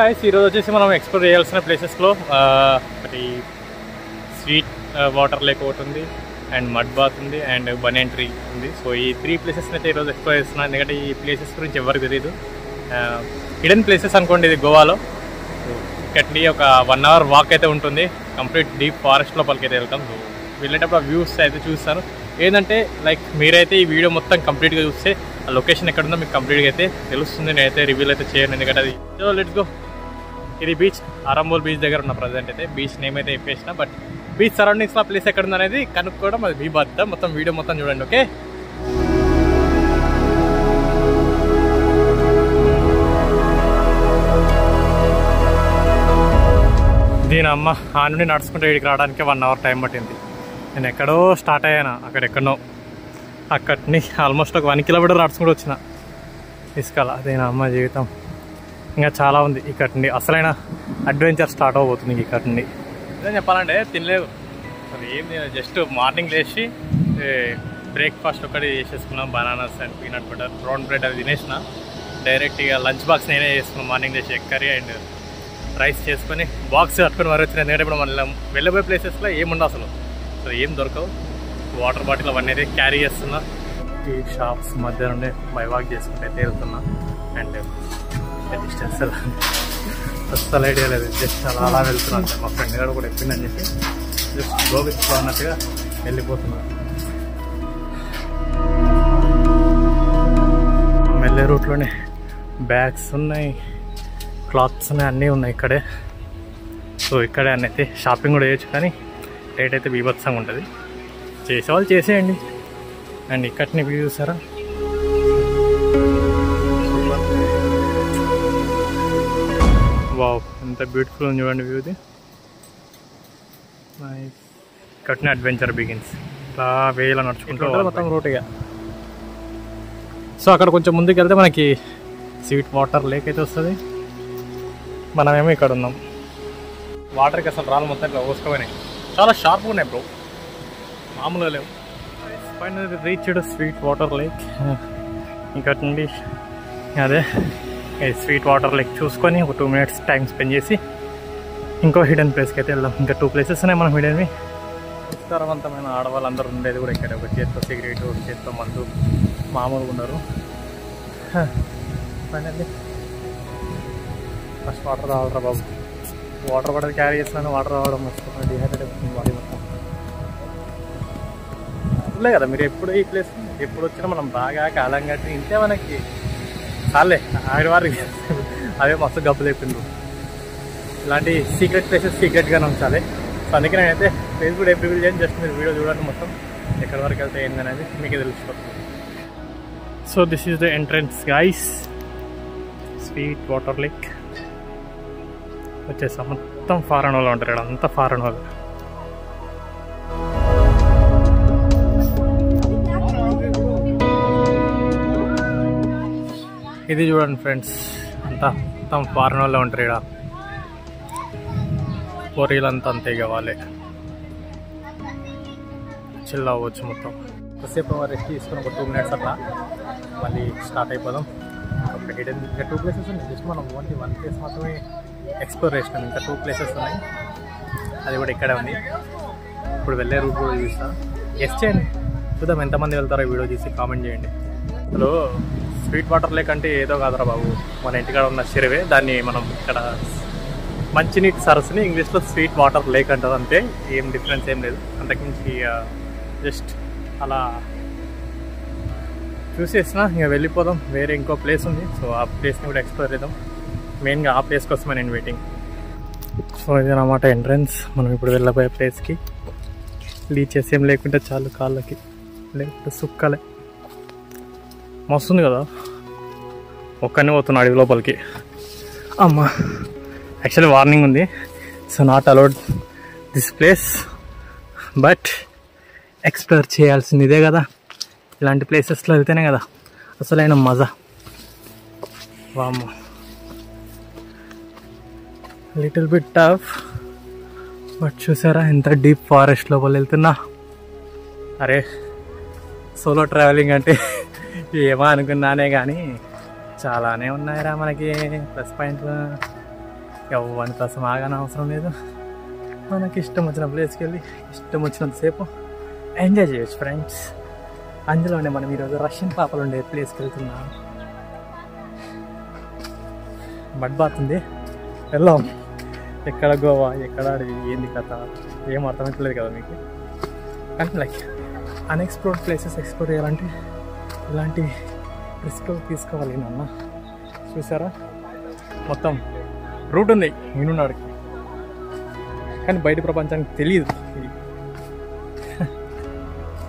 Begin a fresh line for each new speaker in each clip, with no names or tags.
Guys ఈరోజు వచ్చేసి మనం ఎక్స్ప్లోర్ చేయాల్సిన ప్లేసెస్లో ఒకటి స్వీట్ వాటర్ లేక్ ఒకటి ఉంది, అండ్ మడ్ బాత్ ఉంది, అండ్ బనియన్ ట్రీ ఉంది. సో ఈ 3 ప్లేసెస్ని అయితే ఈరోజు ఎక్స్ప్లోర్ చేస్తున్నాను. ఎందుకంటే ఈ ప్లేసెస్ గురించి ఎవరికి తెలియదు, హిడెన్ ప్లేసెస్ అనుకోండి. ఇది గోవాలో ఇక్కడి ఒక 1 అవర్ వాక్ అయితే ఉంటుంది. కంప్లీట్ డీప్ ఫారెస్ట్ లోపలికి అయితే వెళ్తాం. సో వెళ్ళేటప్పుడు ఆ వ్యూస్ అయితే చూస్తాను. ఏంటంటే లైక్ మీరైతే ఈ వీడియో మొత్తం కంప్లీట్గా చూస్తే ఆ లొకేషన్ ఎక్కడుందో మీకు కంప్లీట్గా అయితే తెలుస్తుంది. నేనైతే రివ్యూలు అయితే చేయను, ఎందుకంటే అది లెట్స్ గో. ఇది బీచ్, ఆరంబోల్ బీచ్ దగ్గర ఉన్న ప్రజెంట్ అయితే. బీచ్ నేమ్ అయితే చెప్పేసిన, బట్ బీచ్ సరౌండింగ్స్లో ప్లేస్ ఎక్కడుంది అనేది కనుక్కోవడం అది మీ బాధ్యత. మొత్తం వీడియో మొత్తం చూడండి, ఓకే? దీని అమ్మ ఆ నుండి నడుచుకుంటే ఇక్కడికి రావడానికి 1 అవర్ టైం పట్టింది. నేను ఎక్కడో స్టార్ట్ అయ్యాను, అక్కడెక్కడో అక్కడిని ఆల్మోస్ట్ ఒక 1 కిలోమీటర్ నడుచుకుంటూ వచ్చిన ఇసుకల. దీని అమ్మ జీవితం ఇంకా చాలా ఉంది. ఇక్కడి నుండి అసలైన అడ్వెంచర్ స్టార్ట్ అవబోతుంది. ఇక్కడి నుండి ఏం చెప్పాలంటే తినలేదు అసలు ఏం, జస్ట్ మార్నింగ్ లేచి బ్రేక్ఫాస్ట్ ఒకటి చేసేసుకున్నాం. Bananas and peanut butter, brown bread అది తినేసిన. డైరెక్ట్ ఇక లంచ్ బాక్స్ నేనే చేసుకున్నాను. మార్నింగ్ లేచి ఎగ్ కర్రీ అండ్ రైస్ చేసుకొని బాక్స్ కట్టుకొని మరి వచ్చిన. ఎందుకంటే ఇప్పుడు మనం వెళ్ళబోయే ప్లేసెస్లో ఏముండవు అసలు, సో ఏం దొరకవు. వాటర్ బాటిల్ అవన్నీ అయితే క్యారీ చేస్తున్నా. ఈ షాప్స్ మధ్య నుండి బై వాక్ చేసుకుంటే అయితే వెళ్తున్నా. అండ్ డిస్టెన్స్ అస్సలు ఐడియా లేదు, జస్ట్ అలా వెళ్తున్నాను. మా ఫ్రెండ్ గారు కూడా చెప్పిందని చెప్పి జస్ట్ గోవిత్లో అన్నట్టుగా వెళ్ళిపోతున్నాను. వెళ్ళే రూట్లోనే బ్యాగ్స్ ఉన్నాయి, క్లాత్స్ ఉన్నాయి, అన్నీ ఉన్నాయి ఇక్కడే. సో ఇక్కడే అన్నీ అయితే షాపింగ్ కూడా చేయొచ్చు, కానీ రేట్ అయితే బీభత్సంగా ఉంటుంది. చేసేవాళ్ళు చేసేయండి. అండ్ ఇక్కడిని వ్యూ చూసారా, వావ్ ఎంత బ్యూటిఫుల్ ఉంది చూడండి వ్యూది. ఇక్కడిని అడ్వెంచర్ బిగిన్స్. ఇట్లా వేలా నడుచుకుంటూ మొత్తం రూట్గా. సో అక్కడ కొంచెం ముందుకు వెళ్తే మనకి స్వీట్ వాటర్ లేక్ అయితే వస్తుంది. మనమేమో ఇక్కడ ఉన్నాం. వాటర్కి అసలు రాళ్ళు మొత్తం ఇట్లా పోసుకోపోయినాయి, చాలా షార్ప్గా ఉన్నాయి బ్రో, మామూలుగా లేవు. Final reached sweet water lake. ఇక్కడ నుండి అదే స్వీట్ వాటర్ లేక్ చూసుకొని ఒక 2 మినిట్స్ టైం స్పెండ్ చేసి ఇంకో హిడెన్ ప్లేస్కి అయితే వెళ్దాం. ఇంకా 2 ప్లేసెస్ ఉన్నాయి మనం హిడెన్వి. విస్తారవంతమైన ఆడవాళ్ళందరూ ఉండేది కూడా ఇక్కడ. ఒక చేత్తో సిగరెట్, ఒక చేత్తో మందు, మామూలుగా ఉన్నారు. ఫైనల్లీ ఫస్ట్ వాటర్ తాగలరా బాబు. వాటర్ కూడా క్యారీ చేస్తున్నాను, వాటర్ తాగడం వస్తుంది. డిహైడ్రేట్ అవుతుంది బాడీ మొత్తం. లే కదా మీరు ఎప్పుడు ఈ ప్లేస్ ఎప్పుడు వచ్చినా మనం బాగా కాలం కట్టి ఇంతే మనకి చాలే ఆవిడవారికి అవే మస్తు గబ్బులు చెప్పిండ్రు. ఇలాంటి సీక్రెట్ ప్లేసెస్ సీక్రెట్గానే ఉంచాలి. సో అందుకే నేనైతే ప్లేస్ కూడా ఏం రివీల్ చేయను, జస్ట్ మీరు వీడియో చూడండి మొత్తం ఎక్కడి వరకు వెళ్తే ఏందనేది మీకు తెలిసిపోతుంది. So this is the entrance guys, sweet water lake వచ్చేసా. మొత్తం ఫారెన్ వాళ్ళు ఉంటారు ఇక్కడ, అంతా ఫారెన్ వాళ్ళు. ఇది చూడండి ఫ్రెండ్స్, అంతా మొత్తం ఫారెన్ వాళ్ళే ఉంటారు ఇక్కడ. పొరీలంతా అంతే కావాలి, చిల్ అవ్వచ్చు మొత్తం. కొద్దిసేపు రెస్ట్ తీసుకుని ఒక 2 మినిట్స్ అట్లా మళ్ళీ స్టార్ట్ అయిపోదాం. ఇంకా 2 ప్లేసెస్ ఉన్నాయి. జస్ట్ మనం ఓన్లీ 1 ప్లేస్ మాత్రమే ఎక్స్ప్లోర్ చేసినాం. ఇంకా 2 ప్లేసెస్ ఉన్నాయి, అది కూడా ఇక్కడే ఉంది. ఇప్పుడు వెళ్ళే రూట్ కూడా చూస్తాను. గెస్ట్ చేయండి, చూద్దాం ఎంతమంది వెళ్తారో. వీడియో చూసి కామెంట్ చేయండి. హలో, స్వీట్ వాటర్ లేక్ అంటే ఏదో కాదురా బాబు, మన ఇంటికాడ ఉన్న చెరువే. దాన్ని మనం ఇక్కడ మంచినీటి సరస్సుని ఇంగ్లీష్లో స్వీట్ వాటర్ లేక్ అంటారు, అంతే. ఏం డిఫరెన్స్ ఏం లేదు అంతకుమించి. జస్ట్ అలా చూసేసిన ఇంకా వెళ్ళిపోదాం. వేరే ఇంకో ప్లేస్ ఉంది, సో ఆ ప్లేస్ని కూడా ఎక్స్ప్లోర్ చేద్దాం. మెయిన్గా ఆ ప్లేస్ కోసమే నేను వెయిటింగ్. సో ఇది అన్నమాట ఎంట్రన్స్. మనం ఇప్పుడు వెళ్ళబోయే ప్లేస్కి. లీచెస్ ఏం లేకుంటే చాలు కాళ్ళకి, లేకుంటే సుక్కలే. మస్తుంది కదా, ఒక్కనే పోతున్నా అడవి లోపలికి. అమ్మా, యాక్చువల్లీ వార్నింగ్ ఉంది, so not allowed this place. But explore చేయాల్సింది ఇదే కదా, ఇలాంటి ప్లేసెస్లో వెళ్తేనే కదా అసలైన మజా. వామ్మో, లిటిల్ బిట్ టఫ్, బట్ చూసారా ఎంత డీప్ ఫారెస్ట్ లోపల వెళ్తున్నా. అరే సోలో ట్రావెలింగ్ అంటే ఏమో అనుకున్నానే కానీ చాలానే ఉన్నాయిరా మనకి ప్లస్ పాయింట్లు. ఎవరి కోసం ఆగానే అవసరం లేదు. మనకి ఇష్టం వచ్చిన ప్లేస్కి వెళ్ళి ఇష్టం వచ్చినంతసేపు ఎంజాయ్ చేయొచ్చు ఫ్రెండ్స్. అందులోనే మనం ఈరోజు రష్యన్ పాపలు ఉండే ప్లేస్కి వెళ్తున్నాం. బడ్ బాత్ ఉంది, వెళ్దాం. ఎక్కడ గోవా, ఎక్కడ అడవి, ఏంది కథ ఏం అర్థమవుతలేదు కదా మీకు. కానీ లైక్ అన్ఎక్స్ప్లోర్డ్ ప్లేసెస్ ఎక్స్ప్లోర్ చేయాలంటే ఇలాంటి రిస్క్ తీసుకోవాలి నాన్న. చూసారా మొత్తం రూట్ ఉంది ఈనున్నాడికి, కానీ బయట ప్రపంచానికి తెలియదు.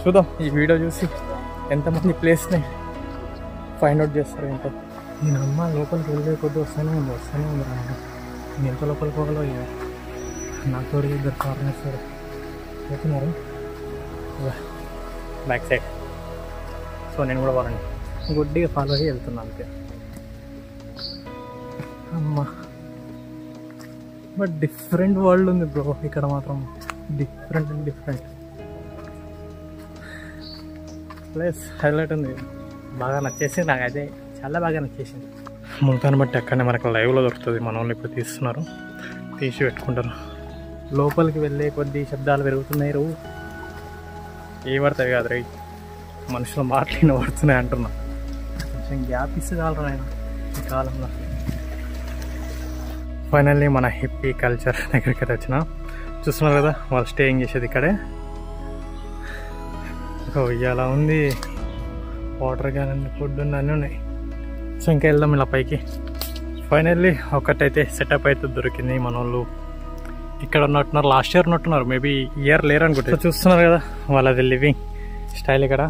చూద్దాం ఈ వీడియో చూసి ఎంతమంది ప్లేస్ని ఫైండ్ అవుట్ చేస్తారు ఏంటో. నేను అమ్మ లోపలికి వెళ్ళే కొద్ది వస్తూనే ఉంది రా. నేను ఎంత లోపలికి పోగలో నాకు తోడు ఇద్దరు ఫారినర్స్ వెళ్తున్నారు బ్యాక్ సైడ్. సో నేను కూడా వాళ్ళని గుడ్డిగా ఫాలో అయ్యి వెళ్తున్నాను అంతే. అమ్మా బట్ డిఫరెంట్ వరల్డ్ ఉంది బ్రో ఇక్కడ మాత్రం. డిఫరెంట్ ప్లేస్ హైలైట్ ఉంది. బాగా నచ్చేసింది నాకు, అదే చాలా బాగా నచ్చేసింది. ముల్తాన్ బట్టి అక్కడనే మనకు లైవ్లో దొరుకుతుంది. మన వాళ్ళు ఇప్పుడు తీస్తున్నారు, తీసి పెట్టుకుంటారు. లోపలికి వెళ్ళే కొద్ది శబ్దాలు పెరుగుతున్నాయి. ఏ పడతాయి కాదు రై, మనుషులు మాట్లాడిన పడుతున్నాయి అంటున్నా. కొంచెం గ్యాప్ ఇస్తే చాలరా ఆయన ఈ కాలంలో. ఫైనల్లీ మన హిప్పీ కల్చర్ దగ్గరికి అయితే వచ్చిన. చూస్తున్నారు కదా వాళ్ళు స్టేయింగ్ చేసేది ఇక్కడే. ఉయ్యాలా ఉంది, వాటర్ కానీ ఫుడ్ ఉంది, అన్నీ ఉన్నాయి. సో ఇంకా వెళ్దాం ఇలా పైకి. ఫైనల్లీ ఒకటైతే సెటప్ అయితే దొరికింది. మన వాళ్ళు ఇక్కడ ఉన్నట్టున్నారు, లాస్ట్ ఇయర్ ఉన్నట్టున్నారు, మేబీ ఇయర్ లేరు అనుకుంటే. చూస్తున్నారు కదా వాళ్ళది లివింగ్ స్టైల్. ఇక్కడ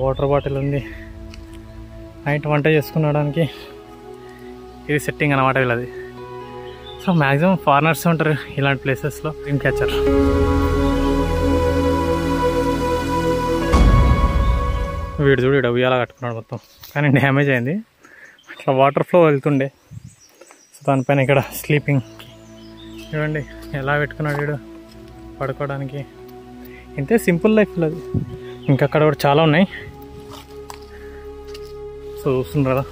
వాటర్ బాటిల్ ఉంది, నైట్ వంట చేసుకునడానికి ఇది సెట్టింగ్ అన్నమాట వీళ్ళది. సో మ్యాక్సిమం ఫారినర్స్ ఉంటారు ఇలాంటి ప్లేసెస్లో. డ్రీమ్ క్యాచర్ వీడు చూడు, ఇక్కడ ఉయ్యాలా కట్టుకున్నాడు మొత్తం, కానీ డ్యామేజ్ అయింది. అట్లా వాటర్ ఫ్లో వెళ్తుండే. సో దానిపైన ఇక్కడ స్లీపింగ్ చూడండి ఎలా పెట్టుకున్నాడు వీడు పడుకోవడానికి. ఇంతే సింపుల్ లైఫ్ అది. ఇంకా అక్కడ కూడా చాలా ఉన్నాయి. సో చూస్తున్నారు కదా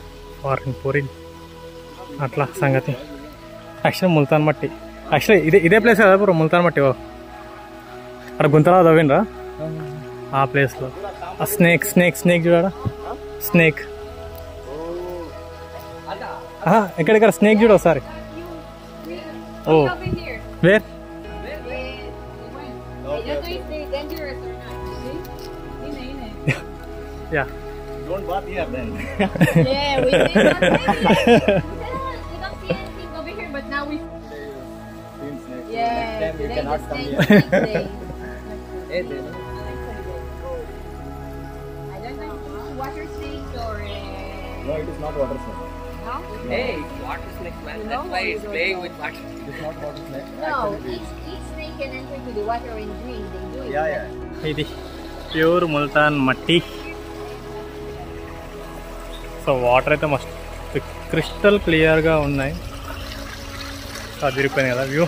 ఫారిన్ పూరిన్ అట్లా సంగతి. యాక్చువల్లీ ముల్తాన్ మట్టి, యాక్చువల్లీ ఇదే ప్లేస్ కదా బ్రో ముల్తాన్ మట్టి. అక్కడ గుంతలా తవ్విండ్రా ఆ ప్లేస్లో. ఆ స్నేక్ చూడా, స్నేక్ ఎక్కడెక్కడ స్నేక్ చూడ ఒకసారి. Oh where ya
Don't bath here then.
Yeah, we did not we don't see anything over here, but now we. Yeah,
Next time you
today
cannot
the
come
snake
here.
day.
Hey, then.
I don't know if it's water snake or.
No, it is not water snake.
No?
Hey, it's water snake, man.
You know
That's why
what
it's
you
playing
don't
with water.
It is not water snake.
No,
Actually, it is.
each snake can enter to the water and drink. They do it.
Yeah, yeah.
ఇది pure Multan మట్టి. So water అయితే మస్తు crystal క్లియర్గా ఉన్నాయి. అదిరిపోయినాయి కదా view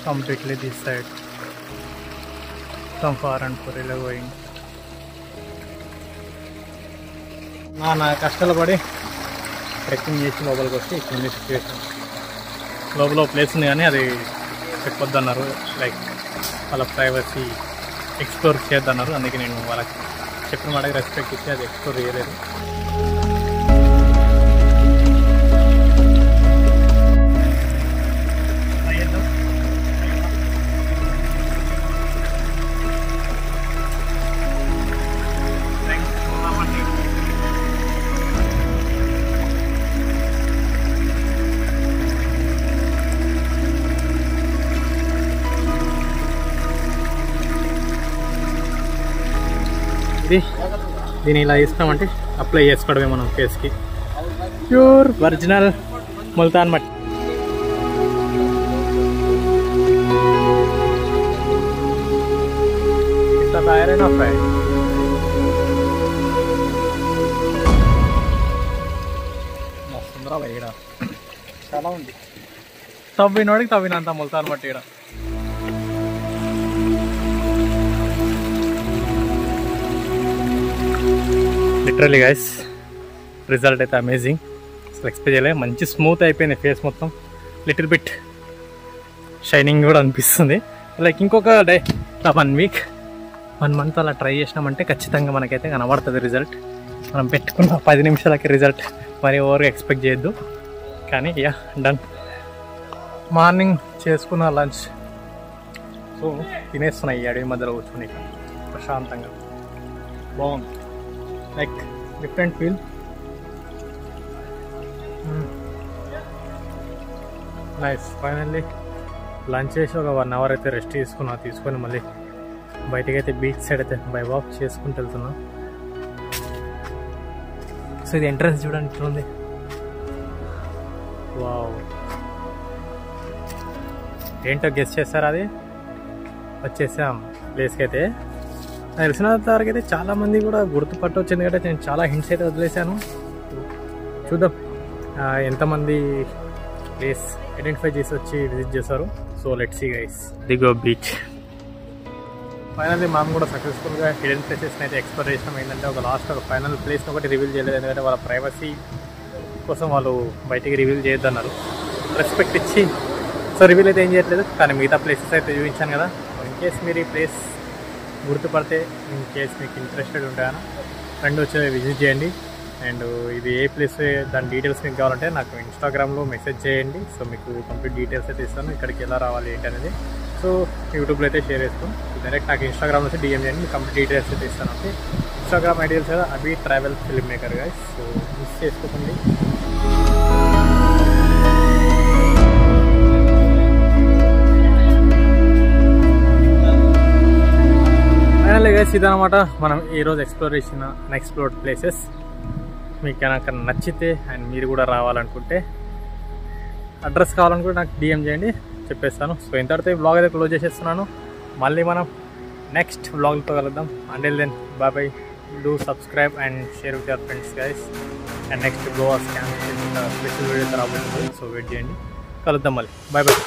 completely this side. Some far and పూరిలో going. నా కష్టాలు పడి ట్రెక్కింగ్ చేసి లోపలికి వస్తే ఇక్కడ సిచ్యువేషన్. లోపల ప్లేస్ ఉంది కానీ అది చెప్పొద్దన్నారు, లైక్ వాళ్ళ ప్రైవసీ ఎక్స్ప్లోర్ చేద్దన్నారు. అందుకే నేను వాళ్ళకి చెప్పిన వాడికి రెస్పెక్ట్ ఇచ్చి అది ఎక్స్ప్లోర్ చేయలేదు. దీన్ని ఇలా ఇస్తామంటే అప్లై చేసుకోవడమే మనం ఫేస్కి. ప్యూర్ ఒరిజినల్ ముల్తాన్ మట్టి. ఇంత తయారైన ఫ్రై మస్తుందిరా ఇక్కడ చాలా ఉంది. తవ్వినోడికి తవ్వినంత ముల్తాన్ మట్టి ఇక్కడ. లిటరలీ గైస్ రిజల్ట్ అయితే అమేజింగ్. అసలు ఎక్స్పెక్ట్ చేయలేదు. మంచి స్మూత్ అయిపోయింది ఫేస్ మొత్తం, లిటిల్ బిట్ షైనింగ్ కూడా అనిపిస్తుంది. లైక్ ఇంకొక 1 వీక్ 1 మంత్ అలా ట్రై చేసినామంటే ఖచ్చితంగా మనకైతే కనబడుతుంది రిజల్ట్. మనం పెట్టుకున్న 10 నిమిషాలకి రిజల్ట్ మరి ఓవర్గా ఎక్స్పెక్ట్ చేయొద్దు. కానీ యా డన్. మార్నింగ్ చేసుకున్న లంచ్ సో తినేస్తున్నాయి ఈ అడవి మధ్యలో కూర్చొని ప్రశాంతంగా. బాగుంది, like different feel. Nice. Finally lunch చేసి ఒక 1 అవర్ అయితే రెస్ట్ తీసుకొని మళ్ళీ బయటకి అయితే బీచ్ సైడ్ అయితే బై వాక్ చేసుకుంటూ వెళ్తున్నాం. సో ఇది ఎంట్రన్స్ చూడండి ఇట్లుంది. వావ్, ఏంటో గెస్ట్ చేస్తారా? అది వచ్చేసాం ప్లేస్కి అయితే. నాకు తెలిసిన వరకు అయితే చాలామంది కూడా గుర్తుపట్టవచ్చు, ఎందుకంటే నేను చాలా హింట్స్ అయితే వదిలేశాను. చూద్దాం ఎంతమంది ప్లేస్ ఐడెంటిఫై చేసి వచ్చి విజిట్ చేశారు. So let's see guys. దిగో బీచ్. ఫైనల్లీ మనం కూడా సక్సెస్ఫుల్గా హిడెన్ ప్లేసెస్ని అయితే ఎక్స్ప్లోర్ చేసినాం. ఏంటంటే ఒక ఫైనల్ ప్లేస్ని ఒకటి రివీల్ చేయలేదు, ఎందుకంటే వాళ్ళ ప్రైవసీ కోసం వాళ్ళు బయటికి రివీల్ చేయొద్దన్నారు. రెస్పెక్ట్ ఇచ్చి సో రివీల్ అయితే ఏం చేయట్లేదు. కానీ మిగతా ప్లేసెస్ అయితే చూపించాను కదా. ఇన్ కేస్ మీరు ఈ ప్లేస్ గుర్తుపడితే, ఇన్ కేస్ మీకు ఇంట్రెస్టెడ్ ఉంటాయని ఫ్రెండ్ వచ్చి విజిట్ చేయండి. అండ్ ఇది ఏ ప్లేస్, దాని డీటెయిల్స్ మీకు కావాలంటే నాకు ఇన్స్టాగ్రామ్లో మెసేజ్ చేయండి. సో మీకు కంప్లీట్ డీటెయిల్స్ అయితే ఇస్తాను, ఇక్కడికి ఎలా రావాలి ఏంటి అనేది. సో యూట్యూబ్లో అయితే షేర్ చేస్తాం. డైరెక్ట్ నాకు ఇన్స్టాగ్రామ్ నుంచి డిఎం చేయండి, మీకు కంప్లీట్ డీటెయిల్స్ అయితే ఇస్తాను. ఓకే, ఇన్స్టాగ్రామ్ ఐడియల్స్ కదా, అవి travel film maker guys. So miss చేసుకోకండి. ఫైనల్లీ గైస్ ఇదనమాట మనం ఈరోజు ఎక్స్ప్లోర్ చేసిన అన్ఎక్స్ప్లోర్డ్ ప్లేసెస్. మీకు కనుక నచ్చితే అండ్ మీరు కూడా రావాలనుకుంటే, అడ్రస్ కావాలనుకుంటే నాకు డిఎం చేయండి, చెప్పేస్తాను. సో ఇంతటితో ఈ బ్లాగ్ అయితే క్లోజ్ చేసేస్తున్నాను. మళ్ళీ మనం నెక్స్ట్ బ్లాగ్తో కలుద్దాం. Until then bye bye. Do subscribe and share with your friends guys. And next Goa scan special videos రాబోతుంది. సో వెయిట్ చేయండి, కలుద్దాం మళ్ళీ. Bye bye.